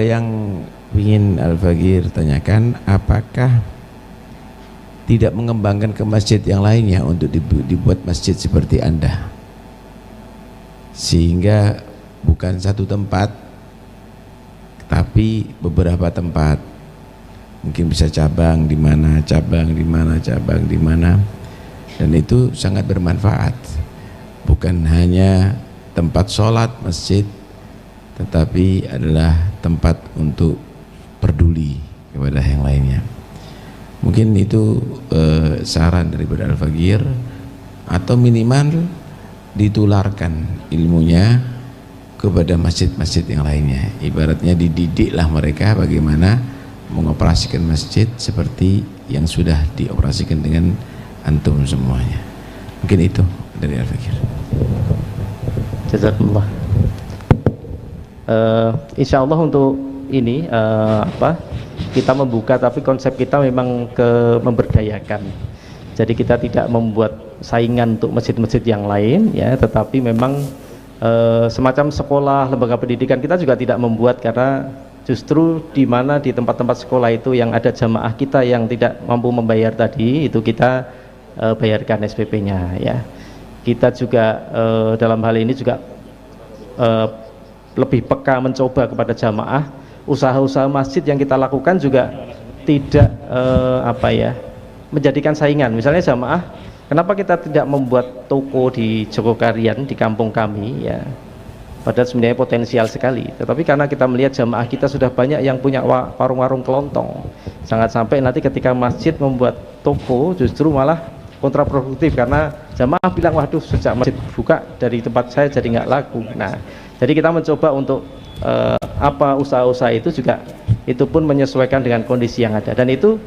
yang ingin Al-Faqir tanyakan, apakah tidak mengembangkan ke masjid yang lainnya untuk dibuat masjid seperti Anda, sehingga bukan satu tempat tapi beberapa tempat, mungkin bisa cabang di mana, cabang di mana, cabang di mana, dan itu sangat bermanfaat. Bukan hanya tempat sholat masjid, tetapi adalah tempat untuk peduli kepada yang lainnya. Mungkin itu saran daripada Al-Faqir, atau minimal ditularkan ilmunya kepada masjid-masjid yang lainnya. Ibaratnya dididiklah mereka bagaimana mengoperasikan masjid seperti yang sudah dioperasikan dengan antum semuanya. Mungkin itu dari Al-Faqir. Jazakumullah. Insya Allah untuk ini kita membuka, tapi konsep kita memang memberdayakan. Jadi kita tidak membuat saingan untuk masjid-masjid yang lain, ya, tetapi memang semacam sekolah, lembaga pendidikan kita juga tidak membuat, karena justru di mana di tempat-tempat sekolah itu yang ada jamaah kita yang tidak mampu membayar tadi, itu kita bayarkan SPP-nya, ya. Kita juga dalam hal ini juga lebih peka mencoba kepada jamaah. Usaha-usaha masjid yang kita lakukan juga tidak menjadikan saingan. Misalnya jamaah, kenapa kita tidak membuat toko di Jogokarian, di kampung kami, ya, padahal sebenarnya potensial sekali, tetapi karena kita melihat jamaah kita sudah banyak yang punya warung-warung kelontong, sangat sampai nanti ketika masjid membuat toko justru malah kontraproduktif, karena jamaah bilang, waduh, sejak masjid buka dari tempat saya jadi nggak laku. Nah, jadi kita mencoba untuk apa usaha-usaha itu juga itu pun menyesuaikan dengan kondisi yang ada, dan itu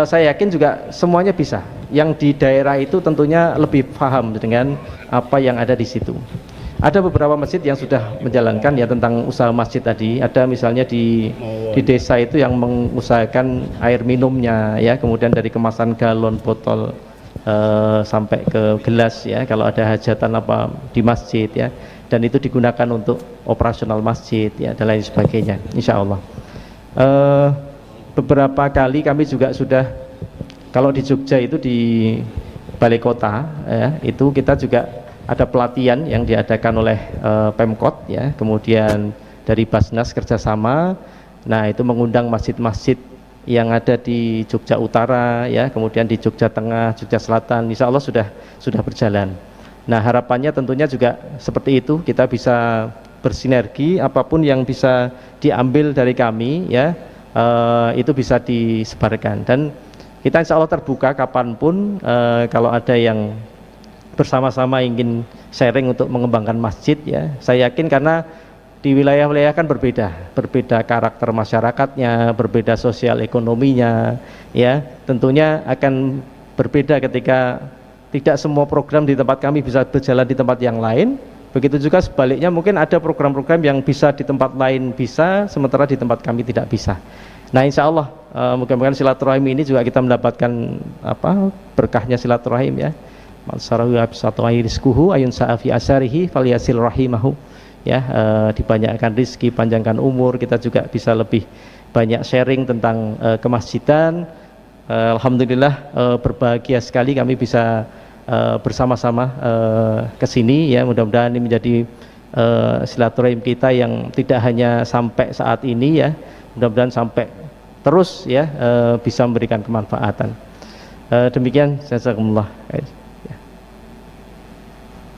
saya yakin juga semuanya bisa. Yang di daerah itu tentunya lebih paham dengan apa yang ada di situ. Ada beberapa masjid yang sudah menjalankan ya tentang usaha masjid tadi. Ada misalnya di desa itu yang mengusahakan air minumnya ya, kemudian dari kemasan galon, botol sampai ke gelas ya, kalau ada hajatan apa di masjid ya, dan itu digunakan untuk operasional masjid ya, dan lain sebagainya, insya Allah. Beberapa kali kami juga sudah, kalau di Jogja itu di Balai Kota ya, itu kita juga ada pelatihan yang diadakan oleh Pemkot ya, kemudian dari Basnas kerjasama. Nah itu mengundang masjid-masjid yang ada di Jogja Utara ya, kemudian di Jogja Tengah, Jogja Selatan, insya Allah sudah berjalan. Nah harapannya tentunya juga seperti itu, kita bisa bersinergi, apapun yang bisa diambil dari kami ya, itu bisa disebarkan, dan kita insya Allah terbuka kapanpun kalau ada yang bersama-sama ingin sharing untuk mengembangkan masjid ya. Saya yakin karena di wilayah-wilayah kan berbeda karakter masyarakatnya, berbeda sosial ekonominya ya, tentunya akan berbeda ketika tidak semua program di tempat kami bisa berjalan di tempat yang lain. Begitu juga sebaliknya, mungkin ada program-program yang bisa di tempat lain bisa, sementara di tempat kami tidak bisa. Nah insya Allah mudah-mudahan silaturahim ini juga kita mendapatkan berkahnya silaturahim ya. Mansarahu absatu rizquhu ayun sa'afi asarihi falyasil rahimahu ya, dibanyakkan rizki, panjangkan umur, kita juga bisa lebih banyak sharing tentang kemasjidan. Alhamdulillah berbahagia sekali kami bisa bersama-sama ke sini ya. Mudah-mudahan ini menjadi silaturahim kita yang tidak hanya sampai saat ini ya, mudah-mudahan sampai terus ya, bisa memberikan kemanfaatan. Demikian, jazakumullah.